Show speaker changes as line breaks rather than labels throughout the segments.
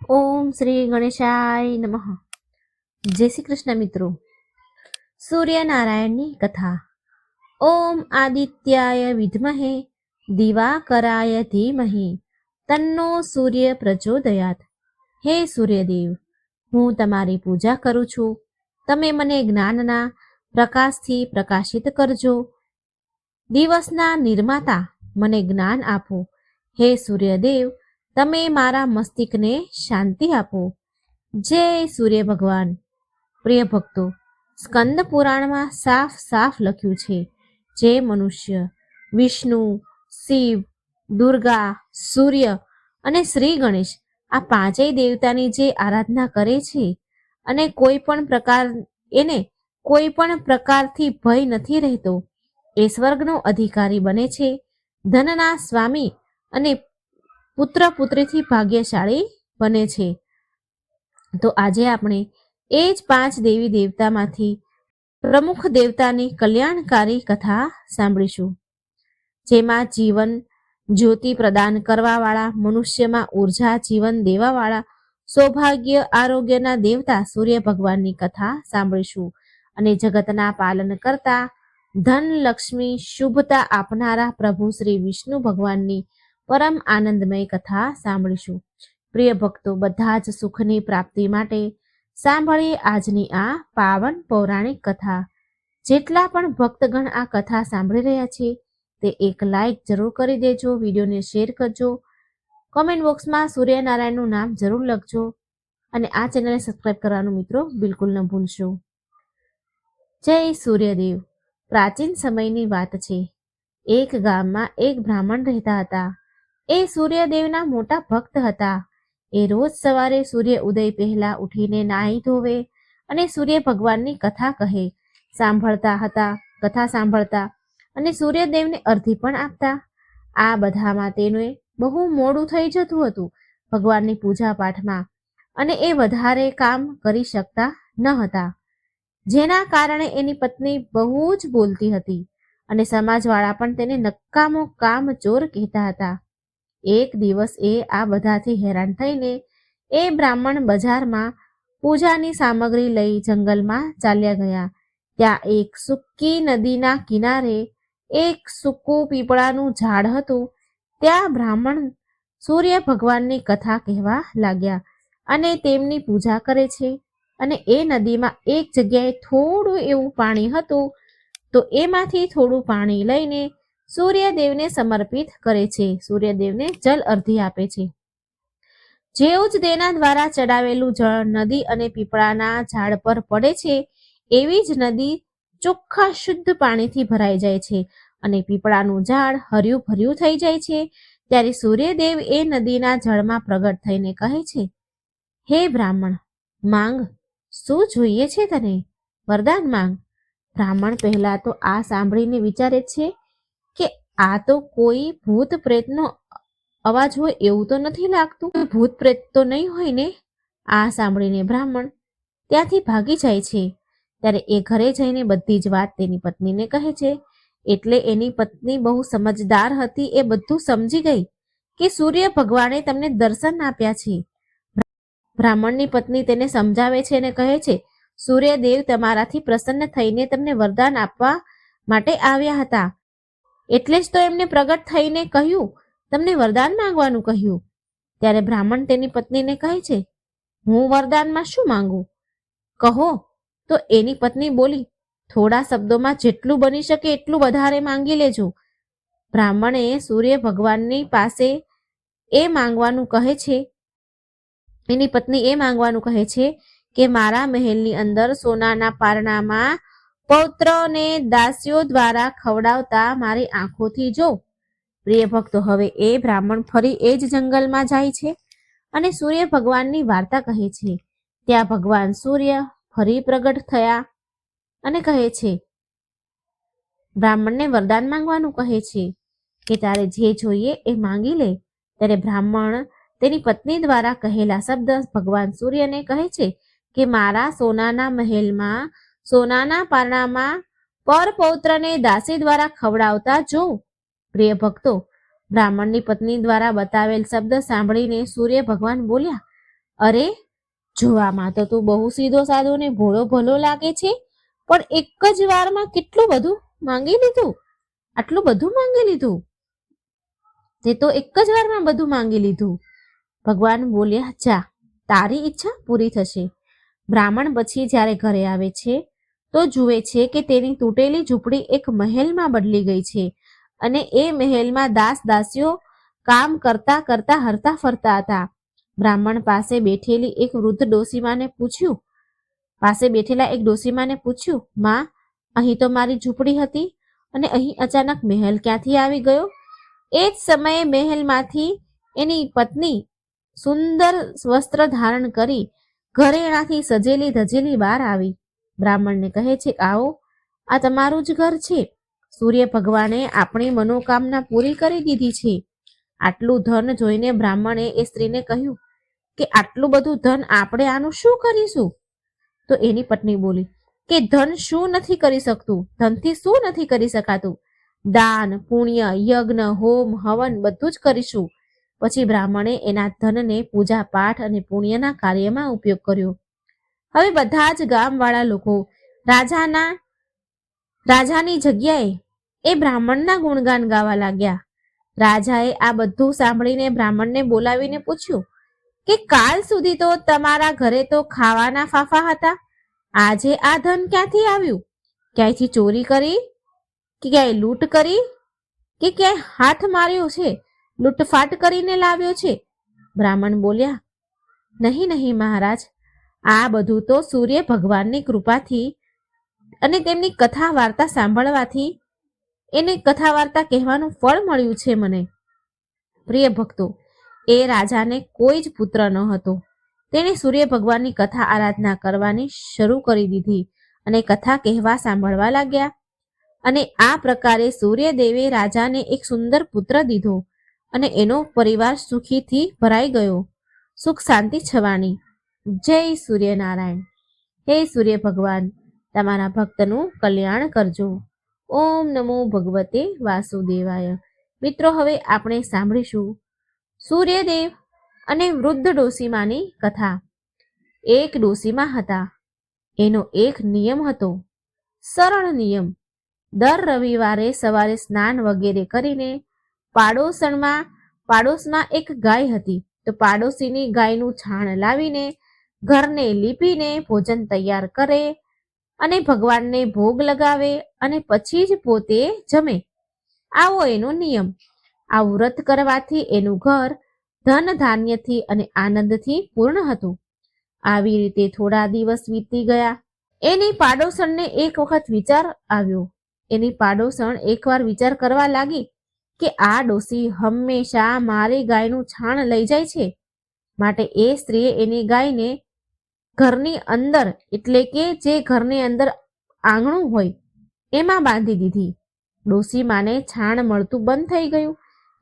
ઓમ શ્રી ગણેશાય નમઃ. જય શ્રી કૃષ્ણ મિત્રો. સૂર્યનારાયણની કથા. ઓમ આદિત્યાય વિદ્મહે દિવાકરાય ધીમહિ તન્નો સૂર્ય પ્રચોદયાત. હે સૂર્યદેવ, હું તમારી પૂજા કરું છું. તમે મને જ્ઞાનના પ્રકાશથી પ્રકાશિત કરજો. દિવસના નિર્માતા, મને જ્ઞાન આપો. હે સૂર્યદેવ, તમે મારા મસ્તિષ્કને શાંતિ આપો. જય સૂર્ય ભગવાન. પ્રિય ભક્તો, સ્કંદ પુરાણમાં સાફ સાફ લખ્યું છે, જે મનુષ્ય વિષ્ણુ, શિવ, દુર્ગા, સૂર્ય અને શ્રી ગણેશ આ પાંચેય દેવતાની જે આરાધના કરે છે અને કોઈ પણ પ્રકારથી ભય નથી રહેતો, એ સ્વર્ગનો અધિકારી બને છે, ધનના સ્વામી અને પુત્ર પુત્રીથી ભાગ્યશાળી બને છે. તો આજે આપણે એ જ 5 દેવી દેવતામાંથી પ્રમુખ દેવતાની કલ્યાણકારી કથા સાંભળીશું, જેમાં જીવન જ્યોતિ પ્રદાન કરવાવાળા, મનુષ્યમાં ઉર્જા જીવન દેવાવાળા, સૌભાગ્ય આરોગ્યના દેવતા સૂર્ય ભગવાનની કથા સાંભળીશું અને જગતના પાલન કરતા, ધન લક્ષ્મી શુભતા આપનારા પ્રભુ શ્રી વિષ્ણુ ભગવાનની પરમ આનંદમય કથા સાંભળીશું. પ્રિય ભક્તો, બધા જ સુખની પ્રાપ્તિ માટે સાંભળીએ આજની આ પાવન પૌરાણિક કથા. જેટલા પણ ભક્તગણ આ કથા સાંભળી રહ્યા છે તે એક લાઈક જરૂર કરી દેજો, વિડીયોને શેર કરજો, કોમેન્ટ બોક્સમાં સૂર્યનારાયણનું નામ જરૂર લખજો અને આ ચેનલને સબસ્ક્રાઈબ કરવાનું મિત્રો બિલકુલ ન ભૂલશો. જય સૂર્યદેવ. પ્રાચીન સમયની વાત છે. એક ગામમાં એક બ્રાહ્મણ રહેતા હતા. એ સૂર્યદેવના મોટા ભક્ત હતા. એ રોજ સવારે સૂર્ય ઉદય પહેલા ઉઠીને નાહી ધોવે અને સૂર્ય ભગવાનની કથા સાંભળતા અને સૂર્યદેવને અર્ધી પણ આપતા. આ બધામાં તેને બહુ મોડું થઈ જતું હતું ભગવાનની પૂજા પાઠમાં, અને એ વધારે કામ કરી શકતા ન હતા, જેના કારણે એની પત્ની બહુ જ બોલતી હતી અને સમાજવાળા પણ તેને નકામો કામચોર કહેતા હતા. એક દિવસ એ આ બધાથી હેરાન થઈને એ બ્રાહ્મણ બજારમાં પૂજાની સામગ્રી લઈ જંગલમાં ચાલ્યા ગયા. ત્યાં એક સૂકી નદીના કિનારે એક સૂકું પીપળાનું ઝાડ હતું. ત્યાં બ્રાહ્મણ સૂર્ય ભગવાનની કથા કહેવા લાગ્યા અને તેમની પૂજા કરે છે. અને એ નદીમાં એક જગ્યાએ થોડું એવું પાણી હતું, તો એમાંથી થોડું પાણી લઈને સૂર્યદેવને સમર્પિત કરે છે. સૂર્યદેવને જલ અર્ધી આપે છે. જેવું જ તેના દ્વારા ચડાવેલું જળ નદી અને પીપળાના ઝાડ પર પડે છે, એવી જ નદી ચોખ્ખા શુદ્ધ પાણીથી ભરાઈ જાય છે અને પીપળાનું ઝાડ હર્યું ભર્યું થઈ જાય છે. ત્યારે સૂર્યદેવ એ નદીના જળમાં પ્રગટ થઈને કહે છે, હે બ્રાહ્મણ, માંગ, શું જોઈએ છે તને? વરદાન માંગ. બ્રાહ્મણ પહેલા તો આ સાંભળીને વિચારે છે કે આ તો કોઈ ભૂત પ્રેતનો અવાજ હોય એવું તો નથી લાગતું. ભૂત પ્રેત તો નહીં હોય ને? આ સાંભળીને બ્રાહ્મણ ત્યાંથી ભાગી જાય છે. ત્યારે એ ઘરે જઈને બધી જ વાત તેની પત્નીને કહે છે. એટલે એની પત્ની બહુ સમજદાર હતી. એ બધું સમજી ગઈ કે સૂર્ય ભગવાને તમને દર્શન આપ્યા છે. બ્રાહ્મણની પત્ની તેને સમજાવે છે અને કહે છે, સૂર્યદેવ તમારાથી પ્રસન્ન થઈને તમને વરદાન આપવા માટે આવ્યા હતા, એટલે જ તો એમને પ્રગટ થઈને કહ્યું, તમને વરદાન માંગવાનું કહ્યું. ત્યારે બ્રાહ્મણ તેની પત્નીને કહે છે, હું વરદાનમાં શું માંગુ? કહો. તો એની પત્ની બોલી, થોડા શબ્દોમાં જેટલું બની શકે એટલું વધારે માંગી લેજો. બ્રાહ્મણે સૂર્ય ભગવાનની પાસે એની પત્ની એ માંગવાનું કહે છે કે મારા મહેલની અંદર સોનાના પારણામાં પૌત્રને દાસીઓ દ્વારા ખવડાવતા મારી આંખોથી જો. પ્રિય ભક્તો, હવે એ બ્રાહ્મણ ફરી એ જ જંગલમાં જાય છે અને સૂર્ય ભગવાનની વાર્તા કહે છે. ત્યાં ભગવાન સૂર્ય ફરી પ્રગટ થયા અને કહે છે, બ્રાહ્મણને વરદાન માંગવાનું કહે છે કે તારે જે જોઈએ એ માંગી લે. ત્યારે બ્રાહ્મણ તેની પત્ની દ્વારા કહેલા શબ્દ ભગવાન સૂર્યને કહે છે કે મારા સોનાના મહેલમાં સોનાના પારણામાં પરપૌત્રને દાસી દ્વારા ખવડાવતા જો. પ્રિય ભક્તો, બ્રાહ્મણની પત્ની દ્વારા બતાવેલ શબ્દ સાંભળીને સૂર્ય ભગવાન બોલ્યા, અરે, જોવામાં તો તું બહુ સીધો સાધો ને ભોળો ભલો લાગે છે, પણ એક જ વારમાં કેટલું બધું માંગી લીધું. આટલું બધું માંગી લીધું. તે તો એક જ વારમાં બધું માંગી લીધું. ભગવાન બોલ્યા, જા, તારી ઈચ્છા પૂરી થશે. બ્રાહ્મણ પછી જ્યારે ઘરે આવે છે તો જુએ છે કે તેની તૂટેલી ઝૂંપડી એક મહેલમાં બદલી ગઈ છે અને એ મહેલમાં દાસ દાસીઓ કામ કરતા કરતા હરતા ફરતા હતા. બ્રાહ્મણ પાસે બેઠેલી એક વૃદ્ધ ડોસીમાને પૂછ્યું માં, અહીં તો મારી ઝૂંપડી હતી અને અહીં અચાનક મહેલ ક્યાંથી આવી ગયો? એ જ સમયે મહેલમાંથી એની પત્ની સુંદર વસ્ત્ર ધારણ કરી ઘરેણાથી સજેલી ધજેલી બહાર આવી. બ્રાહ્મણને કહે છે, આવો, આ તમારું જ ઘર છે. સૂર્ય ભગવાને આપણી મનોકામના પૂરી કરી દીધી છે. આટલું ધન જોઈને બ્રાહ્મણે એ સ્ત્રીને કહ્યું કે આટલું બધું ધન આપણે આનું શું કરીશું? તો એની પત્ની બોલી કે ધન શું નથી કરી શકતું, ધનથી શું નથી કરી શકાતું? દાન, પુણ્ય, યજ્ઞ, હોમ, હવન બધું જ કરીશું. પછી બ્રાહ્મણે એના ધનને પૂજા પાઠ અને પુણ્યના કાર્યમાં ઉપયોગ કર્યો. હવે બધા જ ગામવાળા લોકો રાજાની જગ્યાએ એ બ્રાહ્મણના ગુણગાન ગાવા લાગ્યા. રાજાએ આ બધું સાંભળીને બ્રાહ્મણને બોલાવીને પૂછ્યું કે કાલ સુધી તો તમારા ઘરે તો ખાવાના ફાફા હતા, આજે આ ધન ક્યાંથી આવ્યું? ક્યાંયથી ચોરી કરી કે ક્યાંય લૂંટ કરી કે ક્યાંય હાથ માર્યો છે, લૂંટફાટ કરીને લાવ્યો છે? બ્રાહ્મણ બોલ્યા, નહીં મહારાજ, આ બધું તો સૂર્ય ભગવાનની કૃપાથી અને તેમની કથા વાર્તા સાંભળવાથી એને કથા વાર્તા કહેવાનું ફળ મળ્યું છે મને. પ્રિય ભક્તો, એ રાજાને કોઈ જ પુત્ર ન હતો. તેણે સૂર્ય ભગવાનની કથા આરાધના કરવાની શરૂ કરી દીધી અને કથા કહેવા સાંભળવા લાગ્યા. અને આ પ્રકારે સૂર્યદેવે રાજાને એક સુંદર પુત્ર દીધો અને એનો પરિવાર સુખીથી ભરાઈ ગયો. સુખ શાંતિ છવાણી. જય સૂર્યનારાયણ. હે સૂર્ય ભગવાન, તમારા ભક્તનું કલ્યાણ કરજો. ઓમ નમો ભગવતે વાસુદેવાય. મિત્રો, હવે આપણે સાંભળીશું સૂર્યદેવ અને વૃદ્ધ ડોસીમાની કથા. એક ડોસીમા હતા. એનો એક નિયમ હતો, સરળ નિયમ. દર રવિવારે સવારે સ્નાન વગેરે કરીને પાડોશમાં એક ગાય હતી. તો પાડોશીની ગાયનું છાણ લાવીને ઘરને લીપીને ભોજન તૈયાર કરે અને ભગવાનને ભોગ લગાવે અને પછી જ પોતે જમે. આવો એનો નિયમ. આ વ્રત કરવાથી એનું ઘર ધન ધાન્યથી અને આનંદથી પૂર્ણ હતું. આવી રીતે થોડા દિવસ વીતી ગયા. એની પાડોશણને એક વખત વિચાર આવ્યો. એની પાડોશણ એકવાર વિચાર કરવા લાગી કે આ ડોસી હંમેશા મારી ગાયનું છાણ લઈ જાય છે, માટે એ સ્ત્રીએ એની ગાયને ઘરની અંદર, એટલે કે જે ઘરની અંદર આંગણું હોય એમાં બાંધી દીધી. ડોસી માને છાણ મળતું બંધ થઈ ગયું.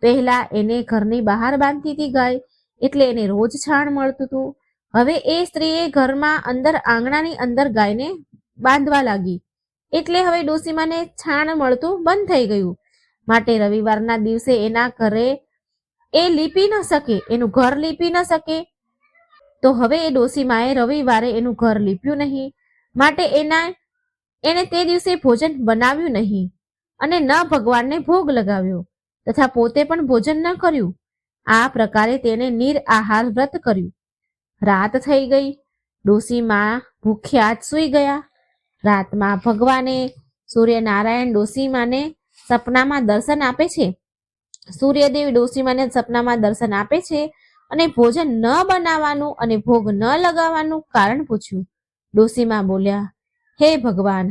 પહેલા એને ઘરની બહાર બાંધતી હતી ગાય, એટલે એને રોજ છાણ મળતું હતું. હવે એ સ્ત્રીએ ઘરમાં અંદર આંગણાની અંદર ગાયને બાંધવા લાગી, એટલે હવે ડોસીમાને છાણ મળતું બંધ થઈ ગયું. માટે રવિવારના દિવસે એના ઘરે એ લીપી ન શકે, એનું ઘર લીપી ન શકે. તો હવે એ ડોસીમાએ રવિવારે એનું ઘર લીપ્યું નહીં, માટે એને તે દિવસે ભોજન બનાવ્યું નહીં અને ન ભગવાનને ભોગ લગાવ્યો તથા પોતે પણ ભોજન ન કર્યું. આ પ્રકારે તેને નિરઆહાર વ્રત કર્યું. રાત થઈ ગઈ. ડોસીમા ભૂખ્યા જ સૂઈ ગયા. રાતમાં ભગવાને સૂર્યનારાયણ ડોસીમાને સપનામાં દર્શન આપે છે. સૂર્યદેવ ડોસીમાને સપનામાં દર્શન આપે છે અને ભોજન ન બનાવવાનું અને ભોગ ન લગાવવાનું કારણ પૂછ્યું. ડોસીમા બોલ્યા, હે ભગવાન,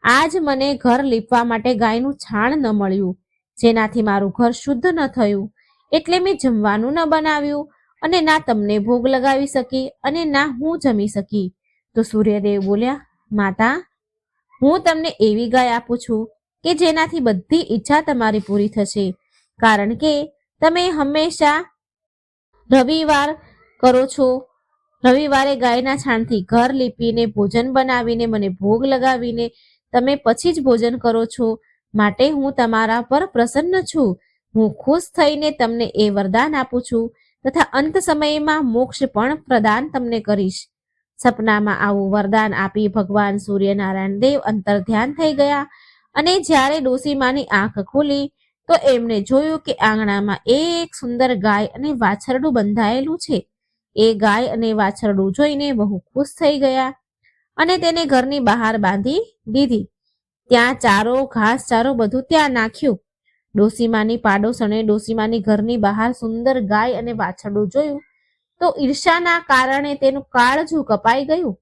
આજ મને ઘર લીપવા માટે ગાયનું છાણ ન મળ્યું, જેનાથી મારું ઘર શુદ્ધ ન થયું, એટલે મેં જમવાનું ન બનાવ્યું અને ના તમને ભોગ લગાવી શકી અને ના હું જમી શકી. તો સૂર્યદેવ બોલ્યા, માતા, હું તમને એવી ગાય આપું છું કે જેનાથી બધી ઈચ્છા તમારી પૂરી થશે, કારણ કે તમે હંમેશા રવિવાર કરો છો. રવિવારે ગાયના છાણથી ઘર લીપીને ભોજન બનાવીને મને ભોગ લગાવીને તમે પછી જ ભોજન કરો છો, માટે હું તમારા પર પ્રસન્ન છું. હું ખુશ થઈને તમને એ વરદાન આપું છું તથા અંત સમયમાં મોક્ષ પણ પ્રદાન તમને કરીશ. સપનામાં આવું વરદાન આપી ભગવાન સૂર્યનારાયણ દેવ અંતર ધ્યાન થઈ ગયા અને જ્યારે ડોસીમાની આંખ ખુલી તો એમને જોયું કે આંગણામાં એક સુંદર ગાય અને વાછરડું બંધાયેલું છે. એ ગાય અને વાછરડું જોઈને બહુ ખુશ થઈ ગયા અને તેને ઘરની બહાર બાંધી દીધી. ત્યાં ચારો, ઘાસચારો બધું ત્યાં નાખ્યું. ડોસીમાની પાડોશણે ડોસીમાની ઘરની બહાર સુંદર ગાય અને વાછરડું જોયું તો ઈર્ષાના કારણે તેનું કાળજું કપાઈ ગયું.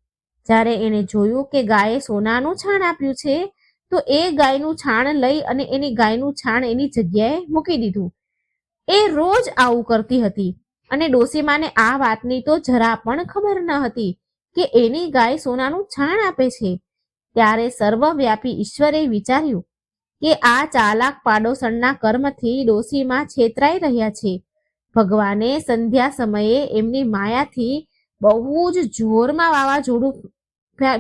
જ્યારે એણે જોયું કે ગાયે સોનાનું છાણ આપ્યું છે તો એ ગાયનું છાણ લઈ અને એની ગાયનું છાણ એની જગ્યાએ મૂકી દીધું. એ રોજ આવું કરતી હતી અને ડોસીમાને આ વાતની તો જરા પણ ખબર ન હતી કે એની ગાય સોનાનું છાણ આપે છે. ત્યારે સર્વવ્યાપી ઈશ્વરે વિચાર્યું કે આ ચાલાક પાડોશણના કર્મથી ડોસીમાં છેતરાઈ રહ્યા છે. ભગવાને સંધ્યા સમયે એમની માયાથી બહુ જ જોરમાં વાવાઝોડું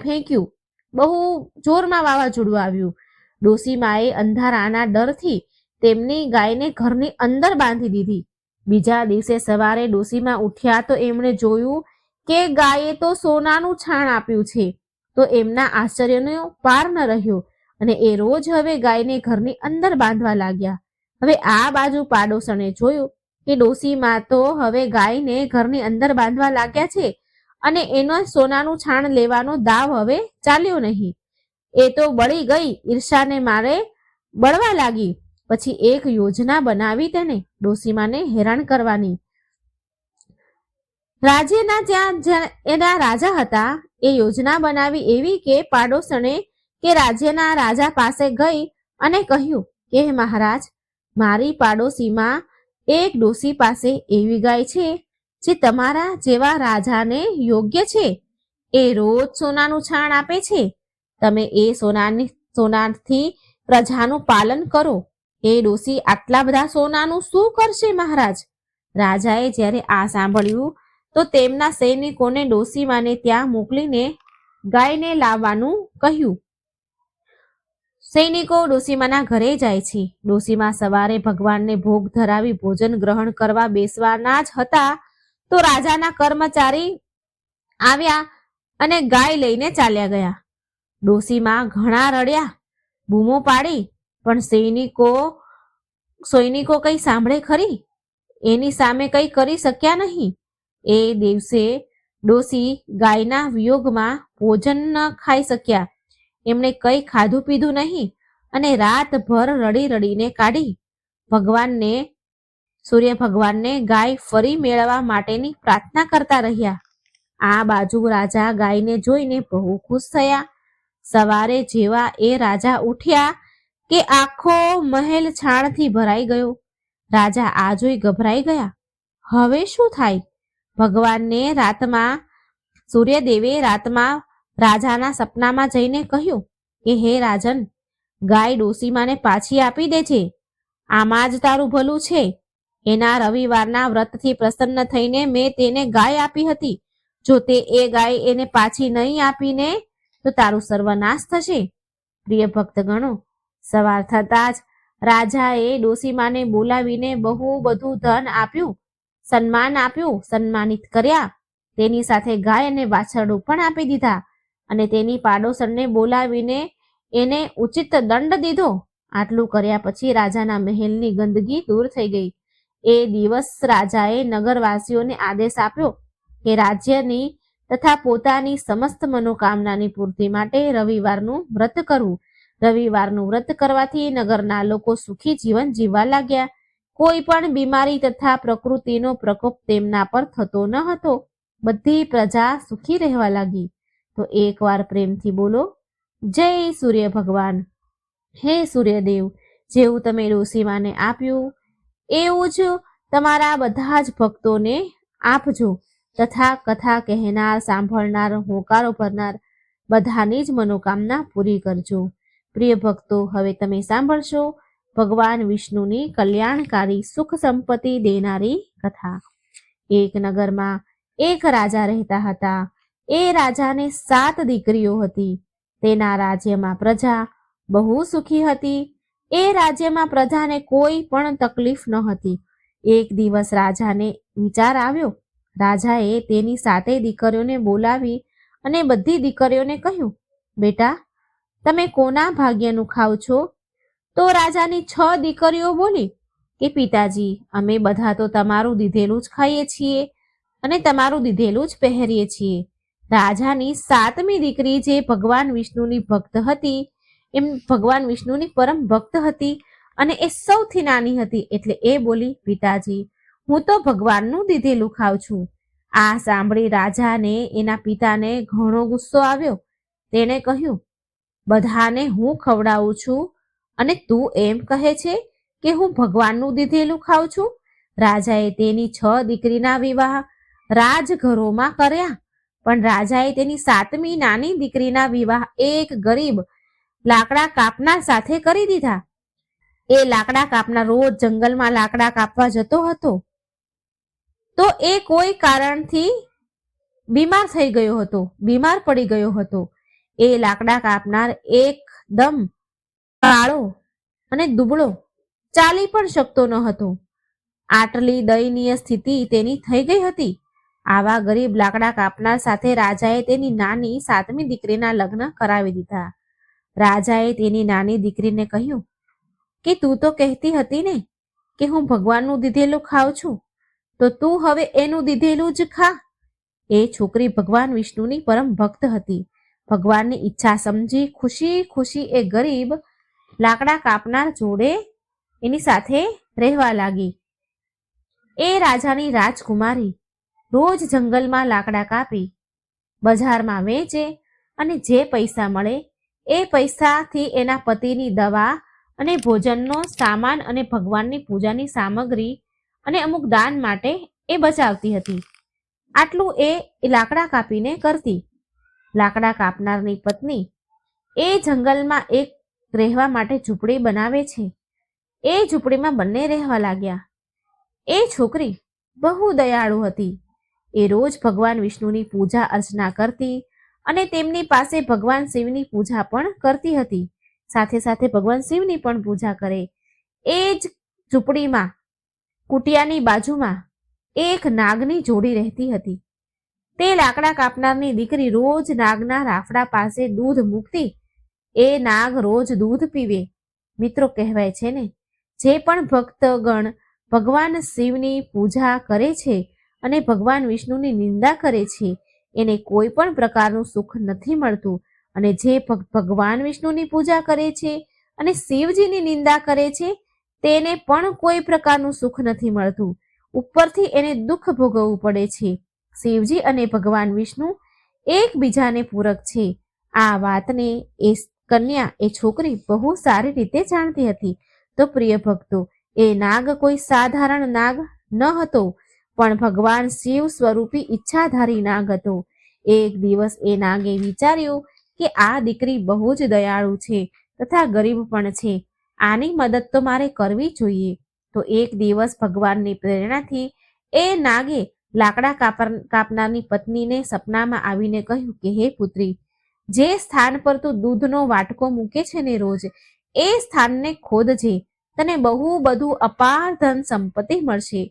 ફેંક્યું. બહુ જોરમાં વાવાઝોડું આવ્યું. ડોસીમાએ અંધારાના ડરથી તેમની ગાયને ઘરની અંદર બાંધી દીધી. બીજા દિવસે સવારે ડોસીમાં ઉઠ્યા તો એમણે જોયું કે ગાયે તો સોનાનું છાણ આપ્યું છે. તો એમના આશ્ચર્યનો પાર ન રહ્યો અને એ રોજ હવે ગાયને ઘરની અંદર બાંધવા લાગ્યા. હવે આ બાજુ પાડોશણે જોયું કે ડોસીમાં તો હવે ગાયને ઘરની અંદર બાંધવા લાગ્યા છે અને એનો સોનાનું છાણ લેવાનો દાવ હવે ચાલ્યો નહીં. એ તો બળી ગઈ, ઈર્ષાને મારે બળવા લાગી. પછી એક યોજના બનાવી તેને ડોસીમાને હેરાન કરવાની. રાજ્યના જ્યાં એના રાજા હતા એ યોજના બનાવી એવી કે પાડોશણે કે રાજ્યના રાજા પાસે ગઈ અને કહ્યું કે મહારાજ, મારી પાડોશીમાં એક ડોસી પાસે એવી ગાય છે જે તમારા જેવા રાજાને યોગ્ય છે. એ રોજ સોનાનું છાણ આપે છે. તમે એ સોનાથી પ્રજાનું પાલન કરો. એ ડોસી આટલા બધા સોનાનું શું કરશે મહારાજ? રાજાએ જ્યારે આ સાંભળ્યું તો તેમના સૈનિકોને ડોસીમાને ત્યાં મોકલીને ગાયને લાવવાનું કહ્યું. સૈનિકો ડોસીમાના ઘરે જાય છે. ડોસીમા સવારે ભગવાનને ભોગ ધરાવી ભોજન ગ્રહણ કરવા બેસવાના જ હતા તો રાજાના કર્મચારી આવ્યા અને ગાય લઈને ચાલ્યા ગયા. ડોસીમા ઘણા રડ્યા, બૂમો પાડી, પણ સૈનિકો કઈ સાંભળે ખરી? એની સામે કઈ કરી શક્યા નહીં. એ દિવસે ડોસી ગાયના વિયોગમાં ભોજન ન ખાઈ શક્યા. એમણે કઈ ખાધું પીધું નહીં અને રાતભર રડી રડીને કાઢી. સૂર્ય ભગવાનને ગાય ફરી મેળવવા માટેની પ્રાર્થના કરતા રહ્યા. આ બાજુ રાજા ગાયને જોઈને બહુ ખુશ થયા. સવારે જેવા એ રાજા ઉઠ્યા કે આખો મહેલ છાણથી ભરાઈ ગયો. રાજા આ જોઈ ગભરાઈ ગયા. હવે શું થાય? સૂર્યદેવે રાતમાં રાજાના સપનામાં જઈને કહ્યું કે હે રાજન, ગાય ડોસીમાને પાછી આપી દે છે. આમાં જ તારું ભલું છે. એના રવિવારના વ્રતથી પ્રસન્ન થઈને મેં તેને ગાય આપી હતી. જો તે એ ગાય એને પાછી નહીં આપીને તો તારું સર્વનાશ થશે. પ્રિય ભક્તગણો, સવાર થતાં જ રાજાએ ડોસીમાને બોલાવીને બહુ બધું ધન આપ્યું, સન્માન આપ્યું, સન્માનિત કર્યા. તેની સાથે ગાય અને વાછરડું પણ આપી દીધા અને તેની પાડોશણને બોલાવીને એને ઉચિત દંડ દીધો. આટલું કર્યા પછી રાજાના મહેલની ગંદકી દૂર થઈ ગઈ. એ દિવસ રાજાએ નગરવાસીઓને આદેશ આપ્યો કે રાજ્યની તથા પોતાની સમસ્ત મનોકામનાની પૂર્તિ માટે રવિવારનું વ્રત કરવું. રવિવારનું વ્રત કરવાથી નગરના લોકો સુખી જીવન જીવવા લાગ્યા. કોઈ પણ બીમારી તથા પ્રકૃતિનો પ્રકોપ તેમના પર થતો ન હતો. બધી પ્રજા સુખી રહેવા લાગી. તો એકવાર પ્રેમથી બોલો, જય સૂર્ય ભગવાન. હે સૂર્યદેવ, જેવું તમે ડોસીમાને આપ્યું એવું જ તમારા બધા જ ભક્તોને આપજો તથા કથા કહેનાર, સાંભળનાર, હોંકારો ભરનાર બધાની જ મનોકામના પૂરી કરજો. પ્રિય ભક્તો, હવે તમે સાંભળશો ભગવાન વિષ્ણુની કલ્યાણકારી સુખ સંપત્તિ દેનારી કથા. એક નગરમાં એક રાજા રહેતા હતા. એ રાજાને 7 દીકરીઓ હતી. તેના રાજ્યમાં પ્રજા બહુ સુખી હતી. એ રાજ્યમાં પ્રજાને કોઈ પણ તકલીફ ન હતી. એક દિવસ રાજાને વિચાર આવ્યો. રાજાએ તેની 7 દીકરીઓને બોલાવી અને બધી દીકરીઓને કહ્યું, બેટા, તમે કોના ભાગ્યનું ખાવ છો? તો રાજાની 6 દીકરીઓ બોલી કે પિતાજી, અમે બધા તો તમારું દીધેલું જ ખાઈએ છીએ અને તમારું દીધેલું જ પહેરીએ છીએ. રાજાની 7મી દીકરી, જે ભગવાન વિષ્ણુની ભક્ત હતી, ભગવાન વિષ્ણુની પરમ ભક્ત હતી અને એ સૌથી નાની હતી, એટલે એ બોલી, પિતાજી, હું તો ભગવાનનું દીધેલું ખાઉં છું. આ સાંભળી રાજાને એના પિતાને ઘણો ગુસ્સો આવ્યો. તેણે કહ્યું, બધાને હું ખવડાવું છું અને તું એમ કહે છે કે હું ભગવાનનું દીધેલું ખાઉં છું? રાજાએ તેની 6 દીકરીના વિવાહ રાજઘરોમાં કર્યા, પણ રાજાએ તેની 7મી નાની દીકરીના વિવાહ એક ગરીબ લાકડા કાપનાર સાથે કરી દીધા. એ લાકડા કાપનાર રોજ જંગલમાં લાકડા કાપવા જતો હતો. તો એ કોઈ કારણથી બીમાર પડી ગયો હતો. એ લાકડા કાપનાર એકદમ કાળો અને દુબળો, ચાલી પણ શકતો ન હતો. આટલી દયનીય સ્થિતિ તેની થઈ ગઈ હતી. આવા ગરીબ લાકડા કાપનાર સાથે રાજાએ તેની નાની 7મી દીકરીના લગ્ન કરાવી દીધા. રાજાએ તેની નાની દીકરીને કહ્યું કે તું તો કહેતી હતી ને કે હું ભગવાનનું દીધેલું ખાઉં છું, તો તું હવે એનું દીધેલું જ ખા. એ છોકરી ભગવાન વિષ્ણુની પરમ ભક્ત હતી. ભગવાનની ઈચ્છા સમજી ખુશી ખુશી એ ગરીબ લાકડા કાપનાર જોડે એની સાથે રહેવા લાગી. એ રાજાની રાજકુમારી રોજ જંગલમાં લાકડા કાપી બજારમાં વેચે અને જે પૈસા મળે એ પૈસાથી એના પતિની દવા અને ભોજનનો સામાન અને ભગવાનની પૂજાની સામગ્રી અને અમુક દાન માટે એ બચાવતી હતી. આટલું એ લાકડા કાપીને કરતી. લાકડા કાપનારની પત્ની એ જંગલમાં એક રહેવા માટે ઝૂંપડી બનાવે છે. એ ઝૂંપડીમાં બંને રહેવા લાગ્યા. એ છોકરી બહુ દયાળુ હતી. એ રોજ ભગવાન વિષ્ણુની પૂજા અર્ચના કરતી અને તેમની પાસે ભગવાન શિવની પૂજા પણ કરતી હતી. સાથે સાથે ભગવાન શિવની પણ પૂજા કરે. એ જ ઝૂંપડીમાં કુટિયાની બાજુમાં એક નાગની જોડી રહેતી હતી. તે લાકડા કાપનારની દીકરી રોજ નાગના રાફડા પાસે દૂધ મૂકતી. એ નાગ રોજ દૂધ પીવે. મિત્રો, કહેવાય છે ને, જે પણ ભક્તગણ ભગવાન શિવની પૂજા કરે છે અને ભગવાન વિષ્ણુની નિંદા કરે છે, એને કોઈ પણ પ્રકારનું સુખ નથી મળતું. અને જે ભગવાન વિષ્ણુની પૂજા કરે છે અને શિવજીની નિંદા કરે છે, તેને પણ કોઈ પ્રકારનું સુખ નથી મળતું. ઉપરથી એને દુઃખ ભોગવવું પડે છે. શિવજી અને ભગવાન વિષ્ણુ એકબીજાને પૂરક છે. આ વાતને એ કન્યા, એ છોકરી બહુ સારી રીતે જાણતી હતી. તો પ્રિય ભક્તો, એ નાગ કોઈ સાધારણ નાગ ન હતો, પણ ભગવાન શિવ સ્વરૂપી ઈચ્છાધારી નાગ હતો. એક દિવસ એ નાગે વિચાર્યું કે આ દીકરી બહુ જ દયાળુ છે તથા ગરીબ પણ છે. આની મદદ તો મારે કરવી જોઈએ. તો એક દિવસ ભગવાનની પ્રેરણાથી એ નાગે લાકડા કાપનારની પત્નીને સપનામાં આવીને કહ્યું કે હે પુત્રી, જે સ્થાન પર તું દૂધનો વાટકો મૂકે છે ને રોજ, એ સ્થાનને ખોદજે. તને બહુ બધું અપાર ધન સંપત્તિ મળશે.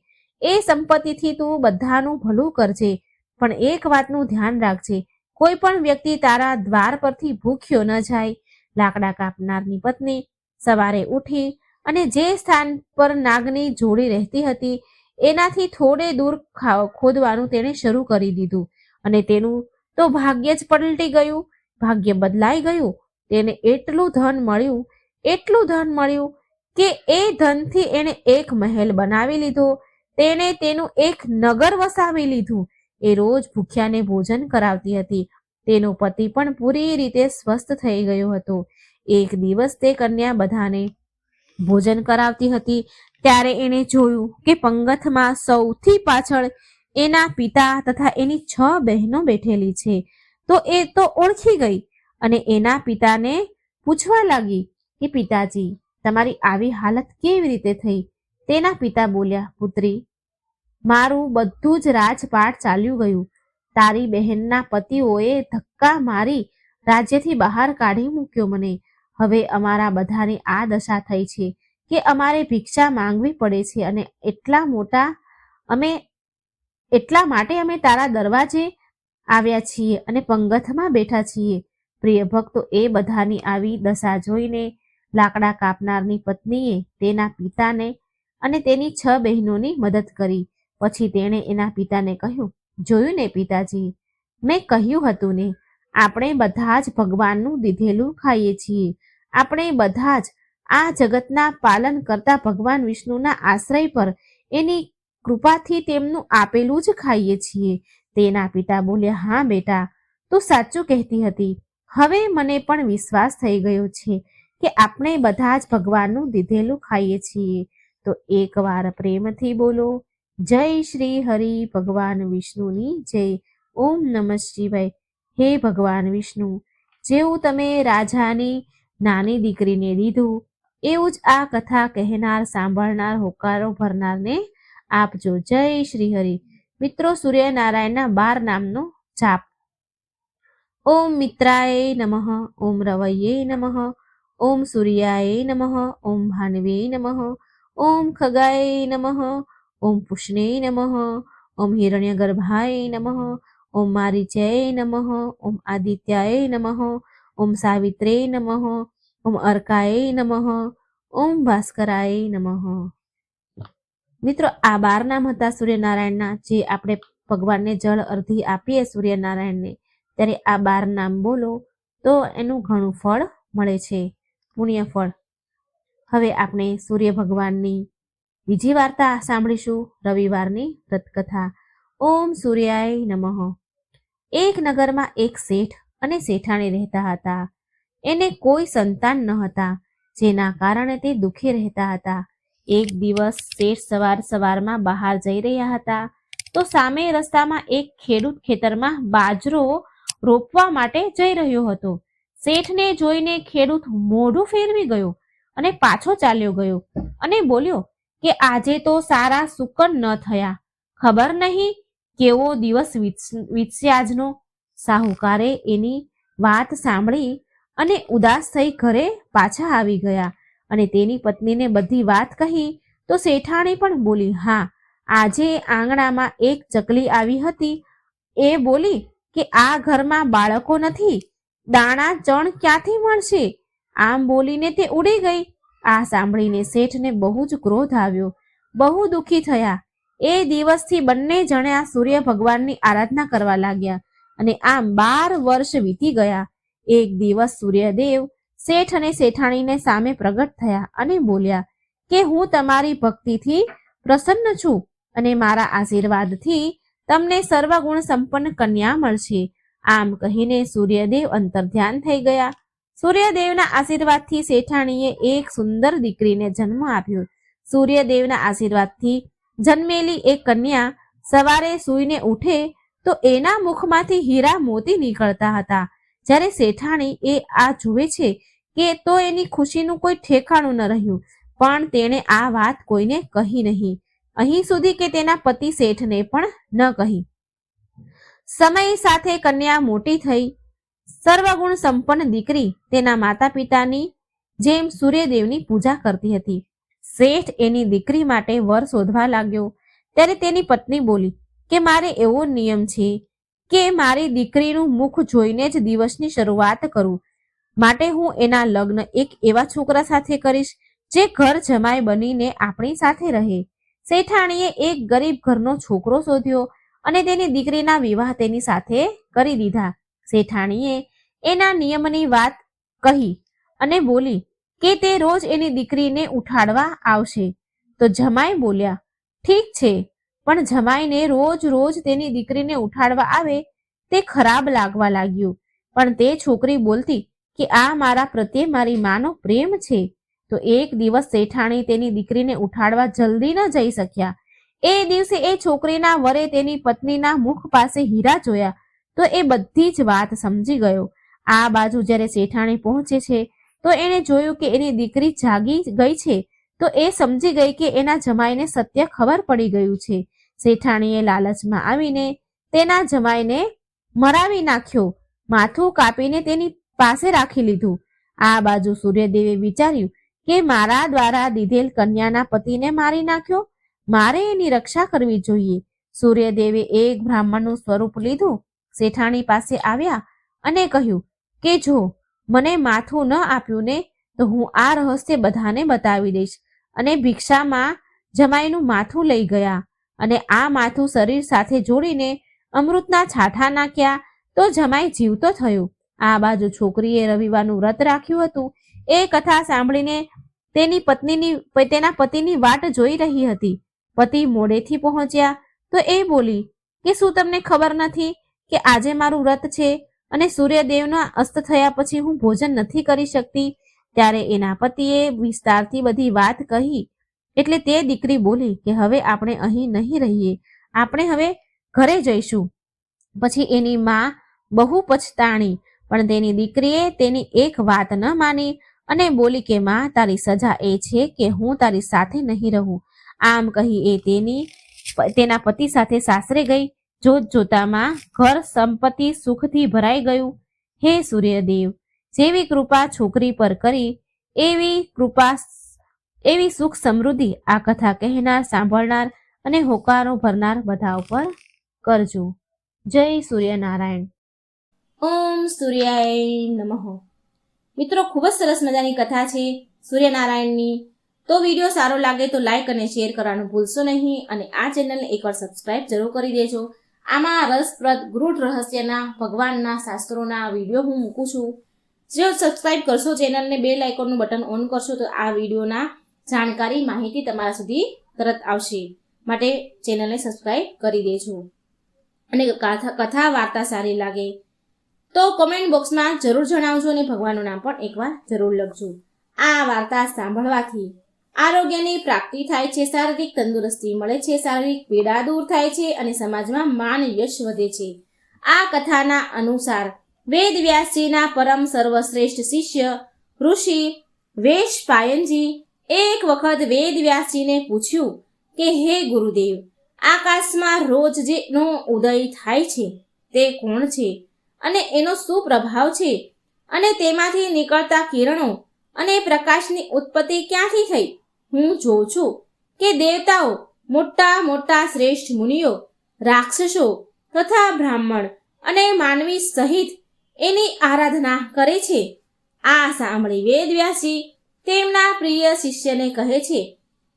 એ સંપત્તિથી તું બધાનું ભલું કરજે. પણ એક વાતનું ધ્યાન રાખજે, કોઈ પણ વ્યક્તિ તારા દ્વાર પરથી ભૂખ્યો ન જાય. લાકડા કાપનારની પત્ની સવારે ઉઠી અને જે સ્થાન પર નાગની જોડી રહેતી હતી એનાથી થોડે દૂર ખોદવાનું તેણે શરૂ કરી દીધું. અને તેનું તો ભાગ્ય જ પલટી ગયું. ભાગ્ય બદલાઈ ગયું. તેને એટલું ધન મળ્યું કે એ ધનથી એણે એક મહેલ બનાવી લીધો. તેણે તેનું એક નગર વસાવી લીધું. એ રોજ ભૂખ્યાને ભોજન કરાવતી હતી. તેનો પતિ પણ પૂરી રીતે સ્વસ્થ થઈ ગયો હતો. એક દિવસ તે કન્યા બધાને ભોજન કરાવતી હતી ત્યારે એણે જોયું કે પંગતમાં સૌથી પાછળ એના પિતા તથા એની 6 બહેનો બેઠેલી છે. તો એ તો ઓળખી ગઈ અને એના પિતાને પૂછવા લાગી કે પિતાજી, તમારી આવી હાલત કેવી રીતે થઈ? તેના પિતા બોલ્યા, પુત્રી, મારું બધું જ રાજપાટ ચાલ્યું ગયું. તારી બહેનના પતિઓએ ધક્કા મારી રાજ્યથી બહાર કાઢી મૂક્યો મને. હવે અમારા બધાની આ દશા થઈ છે. કે અમારે ભિક્ષા માંગવી પડે છે અને એટલા માટે અમે તારા દરવાજે આવ્યા છીએ અને પંગતમાં બેઠા છીએ. પ્રિય ભક્તો, એ બધાની આવી દશા જોઈને લાકડા કાપનારની પત્નીએ તેના પિતાને અને તેની 6 બહેનોની મદદ કરી. પછી તેણે એના પિતાને કહ્યું, જોયું ને પિતાજી, મેં કહ્યું હતું ને, આપણે બધા જ ભગવાનનું દીધેલું ખાઈએ છીએ. આપણે બધા જ આ જગતના પાલન કરતા ભગવાન વિષ્ણુના આશ્રય પર એની કૃપાથી તેમનું આપેલું જ ખાઈએ છીએ. તેના પિતા બોલ્યા, હા બેટા, તું સાચું કહેતી હતી. હવે મને પણ વિશ્વાસ થઈ ગયો છે કે આપણે બધા જ ભગવાનનું દીધેલું ખાઈએ છીએ. તો એકવાર પ્રેમથી બોલો, જય શ્રી હરિ ભગવાન વિષ્ણુની જય. ઓમ નમઃ શિવાય. હે ભગવાન વિષ્ણુ, જેવું તમે રાજાની નાની દીકરીને દીધું, એવું જ આ કથા કહેનાર, સાંભળનાર, હોકારો ભરનારને આપજો. જય શ્રી હરિ. મિત્રો, સૂર્યનારાયણના 12 નામનો જાપ. ઓમ મિત્રાય નમઃ, ઓમ રવયે નમઃ, ઓમ સૂર્યાય નમઃ, ઓમ ભાનવે નમઃ, ઓમ ખગાય નમઃ, ઓમ પુષ્ણે નમઃ, ઓમ હિરણ્યગર્ભાય નમઃ, ઓમ મારીચાય નમઃ, ઓમ આદિત્યાય નમઃ, ઓમ સાવિત્રે નમઃ, ઓમ અર્કાય નમઃ, ઓમ ભાસ્કરાય નમઃ. મિત્રો, આ 12 નામ હતા સૂર્યનારાયણના, જે આપણે ભગવાનને જળ અર્ધી આપીએ સૂર્યનારાયણને, ત્યારે આ 12 નામ બોલો તો એનું ઘણું ફળ મળે છે, પુણ્ય ફળ. હવે આપણે સૂર્ય ભગવાનની બીજી વાર્તા સાંભળીશું, રવિવારની વ્રતકથા. ઓમ સૂર્યાય નમઃ. એક નગરમાં એક શેઠ અને શેઠાણી રહેતા હતા. એને કોઈ સંતાન ન હતા, જેના કારણે તે દુઃખી રહેતા હતા. એક દિવસ શેઠ સવારમાં બહાર જઈ રહ્યા હતા, તો સામે રસ્તામાં એક ખેડૂત ખેતરમાં બાજરો રોપવા માટે જઈ રહ્યો હતો. શેઠને જોઈને ખેડૂત મોઢું ફેરવી ગયો અને પાછો ચાલ્યો ગયો અને બોલ્યો કે આજે તો સારા સુકન ન થયા, ખબર નહીં કેવો દિવસ વીતશે આજનો. સાહુકારે એની વાત સાંભળી અને ઉદાસ થઈ ઘરે પાછા આવી ગયા અને તેની પત્નીને બધી વાત કહી. તો શેઠાણી પણ બોલી, હા, આજે આંગણામાં એક ચકલી આવી હતી. એ બોલી કે આ ઘરમાં બાળકો નથી, દાણા ચણ ક્યાંથી મળશે? આમ બોલીને તે ઉડી ગઈ. આ સાંભળીને શેઠને બહુ જ ક્રોધ આવ્યો, બહુ દુઃખી થયા. એ દિવસથી બંને જણા સૂર્ય ભગવાનની આરાધના કરવા લાગ્યા અને આમ 12 વર્ષ વીતી ગયા. એક દિવસ સૂર્યદેવ શેઠ અને શેઠાણીને સામે પ્રગટ થયા અને બોલ્યા કે હું તમારી ભક્તિથી પ્રસન્ન છું અને મારા આશીર્વાદથી તમને સર્વગુણ સંપન્ન કન્યા મળશે. આમ કહીને સૂર્યદેવ અંતર્ધ્યાન થઈ ગયા. સૂર્યદેવના આશીર્વાદથી શેઠાણીએ એક સુંદર દીકરીને જન્મ આપ્યો. સૂર્યદેવના આશીર્વાદથી જન્મેલી એક કન્યા સવારે સૂઈને ઉઠે તો એના મુખમાંથી હીરા મોતી નીકળતા હતા. જ્યારે શેઠાણી એ આ જુએ છે કે તો એની ખુશીનું કોઈ ઠેકાણું ન રહ્યું, પણ તેણે આ વાત કોઈને કહી નહીં, અહીં સુધી કે તેના પતિ શેઠને પણ ન કહી. સમય સાથે કન્યા મોટી થઈ. સર્વગુણ સંપન્ન દીકરી તેના માતા પિતાની જેમ સૂર્યદેવની પૂજા કરતી હતી. શેઠ એની દીકરી માટે વર શોધવા લાગ્યો. ત્યારે તેની પત્ની બોલી કે મારે એવો નિયમ છે કે મારી દીકરીનું મુખ જોઈને જ દિવસની શરૂઆત કરું, માટે હું એના લગ્ન એક એવા છોકરા સાથે કરીશ જે ઘર જમાઈ બનીને આપણી સાથે રહે. શેઠાણીએ એક ગરીબ ઘરનો છોકરો શોધ્યો અને તેની દીકરીના વિવાહ તેની સાથે કરી દીધા. શેઠાણીએ એના નિયમની વાત કહી અને બોલી કે તે રોજ એની દીકરીને ઉઠાડવા આવશે. તો જમાઈ બોલ્યા, ઠીક છે, પણ જમાઈને રોજ રોજ તેની દીકરીને ઉઠાડવા આવે તે ખરાબ લાગવા લાગ્યું. પણ તે છોકરી બોલતી કે આ મારા પ્રત્યે મારી માનો પ્રેમ છે. તો એક દિવસ શેઠાણી તેની દીકરીને ઉઠાડવા જલ્દી ન જઈ શક્યા. એ દિવસે એ છોકરીના વરે તેની પત્નીના મુખ પાસે હીરા જોયા તો એ બધી જ વાત સમજી ગયો. આ બાજુ જ્યારે શેઠાણી પહોંચે છે તો એણે જોયું કે એની દીકરી જાગી ગઈ છે. તો એ સમજી ગઈ કે એના જમાઈને સત્ય ખબર પડી ગયું છે. શેઠાણીએ લાલચમાં આવીને તેના જમાઈને મરાવી નાખ્યો, માથું કાપીને તેની પાસે રાખી લીધું. આ બાજુ સૂર્યદેવે વિચાર્યું કે મારા દ્વારા દીધેલ કન્યાના પતિને મારી નાખ્યો, મારે એની રક્ષા કરવી જોઈએ. સૂર્યદેવે એક બ્રાહ્મણનું સ્વરૂપ લીધું, શેઠાણી પાસે આવ્યા અને કહ્યું કે જો મને માથું ન આપ્યું ને તો હું આ રહસ્ય બધાને બતાવી દઈશ. અને ભિક્ષામાં જમાઈનું માથું લઈ ગયા અને આ માથું શરીર સાથે જોડીને અમૃતના છાંટા નાખ્યા તો જમાઈ જીવતો થયો. આ બાજુ છોકરીએ રવિવારનું વ્રત રાખ્યું હતું. એ કથા સાંભળીને તેના પતિની વાટ જોઈ રહી હતી. પતિ મોડેથી પહોંચ્યા તો એ બોલી કે શું તમને ખબર નથી કે આજે મારું વ્રત છે અને સૂર્યદેવના અસ્ત થયા પછી હું ભોજન નથી કરી શકતી. ત્યારે એના પતિએ વિસ્તારથી બધી વાત કહી. એટલે તે દીકરી બોલી કે હવે આપણે અહીં નહીં રહીએ, આપણે હવે ઘરે જઈશું. પછી એની માં બહુ પછતાણી, પણ તેની દીકરીએ તેની એક વાત ન માની અને બોલી કે માં, તારી સજા એ છે કે હું તારી સાથે નહીં રહું. આમ કહી એ તેના પતિ સાથે સાસરે ગઈ. જોત જોતામાં ઘર સંપત્તિ સુખથી ભરાઈ ગયું. હે સૂર્યદેવ, જેવી કૃપા છોકરી પર કરી એવી સુખ સમૃદ્ધિ આ કથા કહેનાર, સાંભળનાર અને હોકારો ભરનાર બધા ઉપર કરજો. જય સૂર્યનારાયણ.
ઓમ સૂર્યાય નમઃ. મિત્રો, ખૂબ જ સરસ મજાની કથા છે સૂર્યનારાયણની. તો વિડીયો સારો લાગે તો લાઈક અને શેર કરવાનું ભૂલશો નહીં અને આ ચેનલને એકવાર સબસ્ક્રાઇબ જરૂર કરી દેજો. આમાં રસપ્રદ ગૂઢ રહસ્યના ભગવાનના શાસ્ત્રોના વિડીયો હું મૂકું છું. જો સબસ્ક્રાઇબ કરશો ચેનલને, બેલ આઇકોનનું બટન ઓન કરશો તો આ વિડીયોના જાણકારી માહિતી તમારા સુધી તરત આવશે. માટે ચેનલને સબસ્ક્રાઇબ કરી દેજો. અને કથા વાર્તા સારી લાગે તો કોમેન્ટ બોક્સમાં જરૂર જણાવજો અને ભગવાનનું નામ પણ એકવાર જરૂર લખજો. આ વાર્તા સાંભળવાથી આરોગ્યની પ્રાપ્તિ થાય છે, શારીરિક તંદુરસ્તી મળે છે, શારીરિક પીડા દૂર થાય છે અને સમાજમાં માન યશ વધે છે. આ કથાના અનુસાર વેદવ્યાસજીના પરમ સર્વશ્રેષ્ઠ શિષ્ય ઋષિ વેશપાયનજી એક વખત વેદવ્યાસજીને પૂછ્યું કે હે ગુરુદેવ, આકાશમાં રોજ જેનો ઉદય થાય છે તે કોણ છે અને એનો શું પ્રભાવ છે અને તેમાંથી નીકળતા કિરણો અને પ્રકાશની ઉત્પત્તિ ક્યાંથી થઈ? હું જોઉં છું કે દેવતાઓ, મોટા મોટા શ્રેષ્ઠ મુનિઓ, રાક્ષસો તથા બ્રાહ્મણ અને માનવી સહિત એની આરાધના કરે છે. આ સાંભળી વેદવ્યાસજી તેમના પ્રિય શિષ્યને કહે છે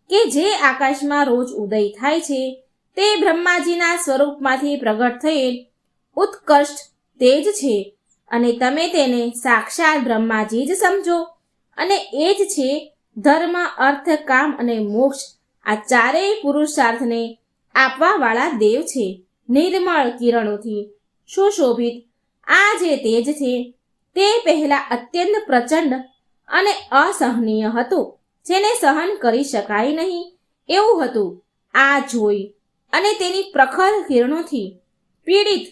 કે જે આકાશમાં રોજ ઉદય થાય છે તે બ્રહ્માજીના સ્વરૂપમાંથી પ્રગટ થયેલ ઉત્કૃષ્ટ તેજ છે અને તમે તેને સાક્ષાત બ્રહ્માજી જ સમજો. અને એ જ છે ધર્મ, અર્થ, કામ અને મોક્ષ આ ચારેય પુરુષાર્થને આપવા વાળા દેવ છે. નિર્મળ કિરણોથી સુશોભિત આ જે તેજ છે તે પહેલા અત્યંત પ્રચંડ અને અસહનીય હતું, જેને સહન કરી શકાય નહીં એવું હતું. આ જોઈ અને તેની પ્રખર કિરણોથી પીડિત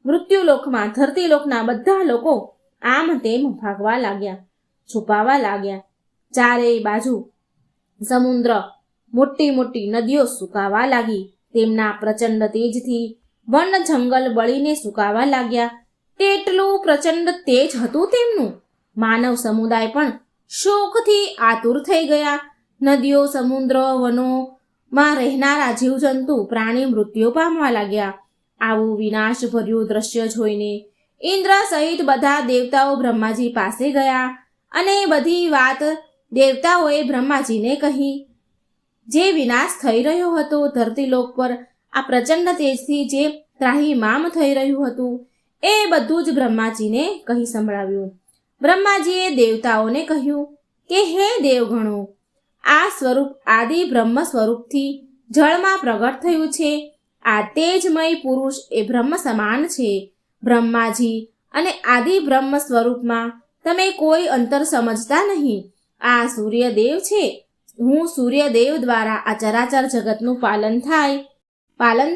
મૃત્યુલોકમાં ધરતીલોકના બધા લોકો આમ તેમ ભાગવા લાગ્યા, છુપાવા લાગ્યા. ચારેય બાજુ સમુદ્ર, મોટી મોટી નદીઓ સુકાવા લાગી. તેમના પ્રચંડ તેજથી વન જંગલ બળીને સુકાવા લાગ્યા. તેટલું પ્રચંડ તેજ હતું તેમનું. માનવ સમુદાય પણ શોકથી આતુર થઈ ગયા. નદીઓ, સમુદ્ર, વનોમાં રહેનારા જીવજંતુ, પ્રાણી મૃત્યુ પામવા લાગ્યા. આવું વિનાશ ભર્યું દ્રશ્ય જોઈને ઇન્દ્ર સહિત બધા દેવતાઓ બ્રહ્માજી પાસે ગયા અને બધી વાત દેવતાઓએ બ્રહ્માજીને કહી. જે વિનાશ થઈ રહ્યો હતો ધરતીલોક પર આ પ્રચંડ તેજથી જે ત્રાહિમામ થઈ રહ્યું હતું એ બધું જ બ્રહ્માજીને કહી સંભળાવ્યું. બ્રહ્માજીએ દેવતાઓને કહ્યું કે હે દેવગણો, આ સ્વરૂપ આદિ બ્રહ્મ સ્વરૂપથી જળમાં પ્રગટ થયું છે. આ તેજમય પુરુષ એ બ્રહ્મ સમાન છે. બ્રહ્માજી અને આદિ બ્રહ્મ સ્વરૂપમાં તમે કોઈ અંતર સમજતા નહીં. આ સૂર્યદેવ છે. હું સૂર્યદેવ દ્વારા આ ચરાચર જગતનું પાલન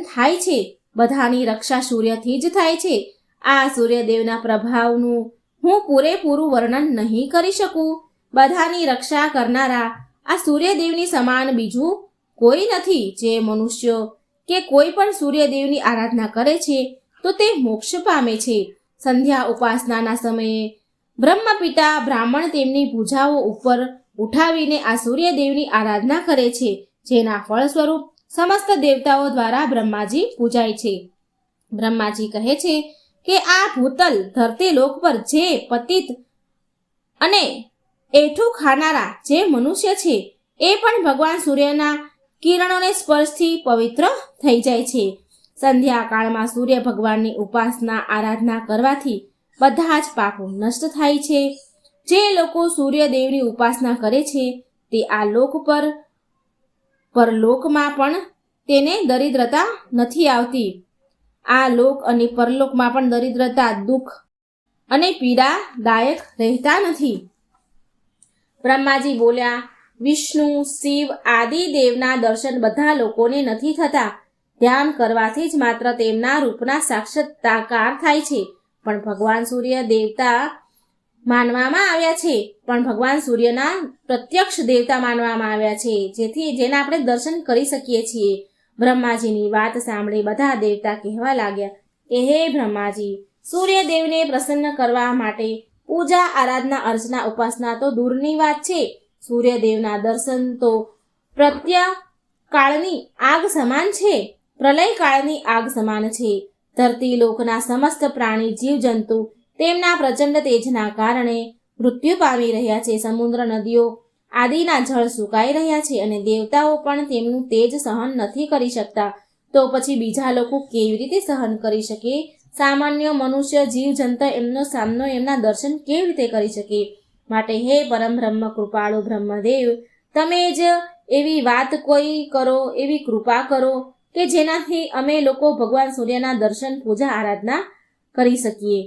થાય છે. બધાની રક્ષા સૂર્યથી જ થાય છે. આ સૂર્યદેવના પ્રભાવનું હું પૂરેપૂરું વર્ણન નહીં કરી શકું. બધાની રક્ષા કરનારા આ સૂર્યદેવની સમાન બીજું કોઈ નથી. જે મનુષ્યો કે કોઈ પણ સૂર્યદેવની આરાધના કરે છે તો તે મોક્ષ પામે છે. સંધ્યા ઉપાસનાના સમયે બ્રહ્મપિતા બ્રાહ્મણ તેમની ભુજાઓ ઉપર ઉઠાવીને આ સૂર્યદેવની આરાધના કરે છે, જેના ફળ સ્વરૂપ સમસ્ત દેવતાઓ દ્વારા બ્રહ્માજી પૂજાય છે. બ્રહ્માજી કહે છે કે આ ભૂતલ ધરતી લોક પર જે પતિત અને એઠું ખાનારા જે મનુષ્ય છે એ પણ ભગવાન સૂર્યના કિરણોને સ્પર્શથી પવિત્ર થઈ જાય છે. સંધ્યાકાળમાં સૂર્ય ભગવાનની ઉપાસના આરાધના કરવાથી બધા જ પાપો નષ્ટ થાય છે. જે લોકો સૂર્યદેવની ઉપાસના કરે છે તે આ લોક પર પરલોકમાં પણ તેને દરિદ્રતા નથી આવતી. આ લોક અને પરલોકમાં પણ દરિદ્રતા, દુઃખ અને પીડાદાયક રહેતા નથી. બ્રહ્માજી બોલ્યા, વિષ્ણુ, શિવ આદિ દેવના દર્શન બધા લોકોને નથી થતા. ધ્યાન કરવાથી જ માત્ર તેમના રૂપના સાક્ષાત્કાર થાય છે. પણ ભગવાન સૂર્ય દેવતા માનવામાં આવ્યા છે, પણ ભગવાન સૂર્યના પ્રત્યક્ષ દેવતા માનવામાં આવ્યા છે, જેના આપણે દર્શન કરી શકીએ છીએ. બ્રહ્માજીની વાત સાંભળી બધા દેવતા કહેવા લાગ્યા કે હે બ્રહ્માજી, સૂર્યદેવને પ્રસન્ન કરવા માટે પૂજા, આરાધના, અર્ચના, ઉપાસના તો દૂરની વાત છે. સૂર્યદેવના દર્શન તો પ્રત્યકાળની આગ સમાન છે, પ્રલયકાળની આગ સમાન છે. ધરતી લોકના સમસ્ત પ્રાણી, જીવજંતુ તેમના પ્રચંડ તેજના કારણે મૃત્યુ પામી રહ્યા છે. સમુદ્ર, નદીઓ આદિના જળ સુકાઈ રહ્યા છે અને દેવતાઓ પણ તેમનું તેજ સહન નથી કરી શકતા. તો પછી બીજા લોકો કેવી રીતે સહન કરી શકે? સામાન્ય મનુષ્ય, જીવજંતુ એમનો સામનો, એમના દર્શન કેવી રીતે કરી શકે? માટે હે પરમ બ્રહ્મ કૃપાળુ બ્રહ્મદેવ, તમે જ એવી વાત કોઈ કરો, એવી કૃપા કરો કે જેનાથી અમે લોકો ભગવાન સૂર્યના દર્શન, પૂજા, આરાધના કરી શકીએ.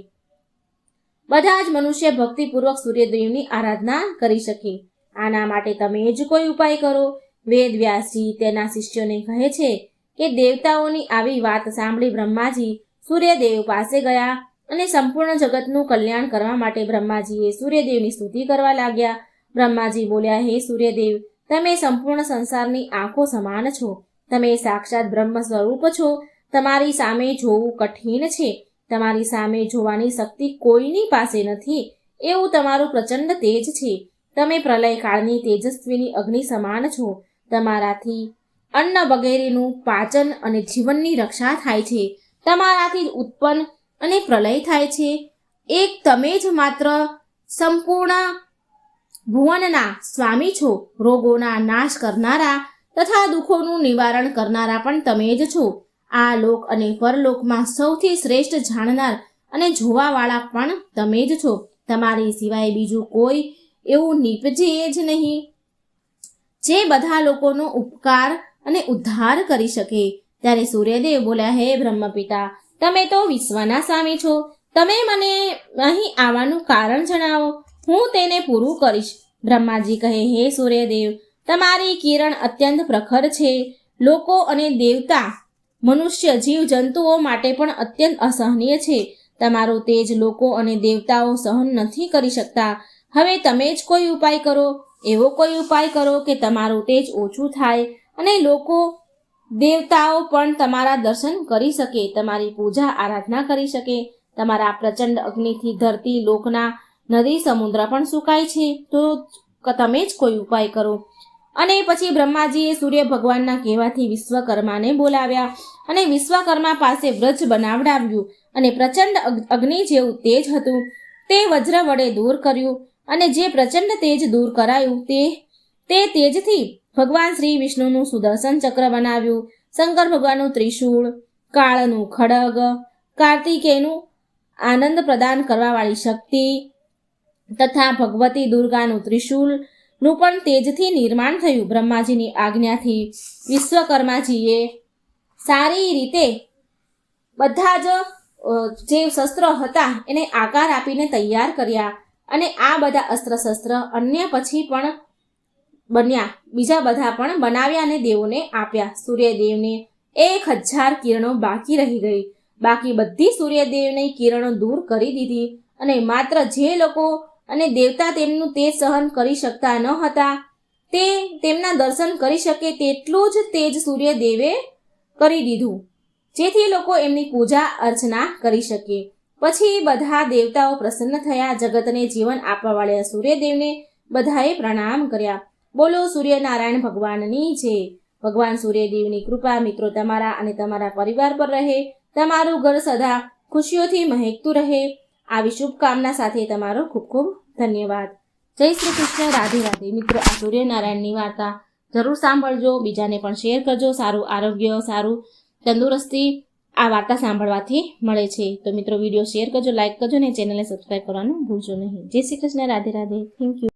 બધા જ મનુષ્ય ભક્તિપૂર્વક સૂર્યદેવની આરાધના કરી શકે. આના માટે તમે જ કોઈ ઉપાય કરો. વેદ વ્યાસજી તેના શિષ્યોને કહે છે કે દેવતાઓની આવી વાત સાંભળી બ્રહ્માજી સૂર્યદેવ પાસે ગયા અને સંપૂર્ણ જગતનું કલ્યાણ કરવા માટે બ્રહ્માજીએ સૂર્યદેવની સ્તુતિ કરવા લાગ્યા. બ્રહ્માજી બોલ્યા, હે સૂર્યદેવ, તમે સંપૂર્ણ સંસારની આંખો સમાન છો. તમે સાક્ષાત બ્રહ્મ સ્વરૂપ છો. તમારી સામે જોવું કઠિન છે. તમારી સામે જોવાની શક્તિ કોઈની પાસે નથી, એવું તમારું પ્રચંડ તેજ છે. તમે પ્રલયકાળની તેજસ્વીની અગ્નિ સમાન છો. તમારાથી અન્ન વગેરેનું પાચન અને જીવનની રક્ષા થાય છે. તમારાથી જ ઉત્પન્ન અને પ્રલય થાય છે. એક તમે જ માત્ર સંપૂર્ણ ભુવનના સ્વામી છો. રોગોના નાશ કરનારા તથા દુઃખોનું નિવારણ કરનારા પણ તમે જ છો. આ લોક અને પરલોકમાં સૌથી શ્રેષ્ઠ જાણનાર અને જોવાવાળા પણ તમે જ છો. તમારી સિવાય બીજું કોઈ એવું નીપજે જ નહીં જે બધા લોકોનો ઉપકાર અને ઉદ્ધાર કરી શકે. ત્યારે સૂર્યદેવ બોલ્યા, હે બ્રહ્મપિતા, તમે તો વિશ્વના સ્વામી છો. તમે મને અહીં આવવાનું કારણ જણાવો, હું તેને પૂરું કરીશ. બ્રહ્માજી કહે, હે સૂર્યદેવ, તમારી કિરણ અત્યંત પ્રખર છે. લોકો અને દેવતા, મનુષ્ય, જીવ જંતુઓ માટે પણ અત્યંત અસહનીય છે. તમારું તેજ લોકો અને દેવતાઓ સહન નથી કરી શકતા. હવે તમે જ કોઈ ઉપાય કરો. એવો કોઈ ઉપાય કરો કે તમારું તેજ ઓછું થાય અને લોકો, દેવતાઓ પણ તમારા દર્શન કરી શકે, તમારી પૂજા, આરાધના કરી શકે. તમારા પ્રચંડ અગ્નિથી ધરતી લોકના નદી, સમુદ્ર પણ સુકાય છે. તો તમે જ કોઈ ઉપાય કરો. અને પછી બ્રહ્માજીએ સૂર્ય ભગવાનના કહેવાથી વિશ્વકર્માને બોલાવ્યા અને વિશ્વકર્મા પાસે વ્રજ બનાવડાવ્યું અને પ્રચંડ અગ્નિ જેવું તેજ હતું તે વજ્ર વડે દૂર કર્યું. અને જે પ્રચંડ તેજ દૂર કરાયું તે તેજથી ભગવાન શ્રી વિષ્ણુનું સુદર્શન ચક્ર બનાવ્યું, શંકર ભગવાનનું ત્રિશૂળ, કાળનું ખડગ, કાર્તિકેયનું આનંદ પ્રદાન કરવાવાળી શક્તિ તથા ભગવતી દુર્ગાનું ત્રિશૂળનું પણ તેજથી નિર્માણ થયું. બ્રહ્માજીની આજ્ઞાથી વિશ્વકર્માજીએ સારી રીતે બધા જ જે શસ્ત્રો હતા એને આકાર આપીને તૈયાર કર્યા અને આ બધા અસ્ત્ર શસ્ત્ર અન્ય પછી પણ બન્યા, બીજા બધા પણ બનાવ્યા અને દેવોને આપ્યા. સૂર્યદેવને 1000 કિરણો બાકી રહી ગઈ. બાકી બધી સૂર્યદેવની કિરણો દૂર કરી દીધી અને માત્ર જે લોકો અને દેવતા તેમનું તેજ સહન કરી શકતા ન હતા તે તેમના દર્શન કરી શકે તેટલું જ તેજ સૂર્યદેવે કરી દીધું, જેથી લોકો એમની પૂજા અર્ચના કરી શકે. પછી બધા દેવતાઓ પ્રસન્ન થયા. જગતને જીવન આપવાવાળા સૂર્યદેવને બધાએ પ્રણામ કર્યા. બોલો સૂર્યનારાયણ ભગવાનની જય. ભગવાન સૂર્યદેવની કૃપા મિત્રો તમારા અને તમારા પરિવાર પર રહે. તમારું ઘર સદા ખુશીઓથી મહેકતું રહે. આવી શુભકામના સાથે તમારો ખૂબ ખૂબ ધન્યવાદ. જય શ્રી કૃષ્ણ. રાધે રાધે. મિત્રો આ સૂર્યનારાયણની વાર્તા જરૂર સાંભળજો, બીજાને પણ શેર કરજો. સારું આરોગ્ય, સારું તંદુરસ્તી આ વાર્તા સાંભળવાથી મળે છે. તો મિત્રો વિડીયો શેર કરજો, લાઈક કરજો અને ચેનલને સબસ્ક્રાઈબ કરવાનું ભૂલશો નહીં. જય શ્રી કૃષ્ણ. રાધે રાધે. Thank you.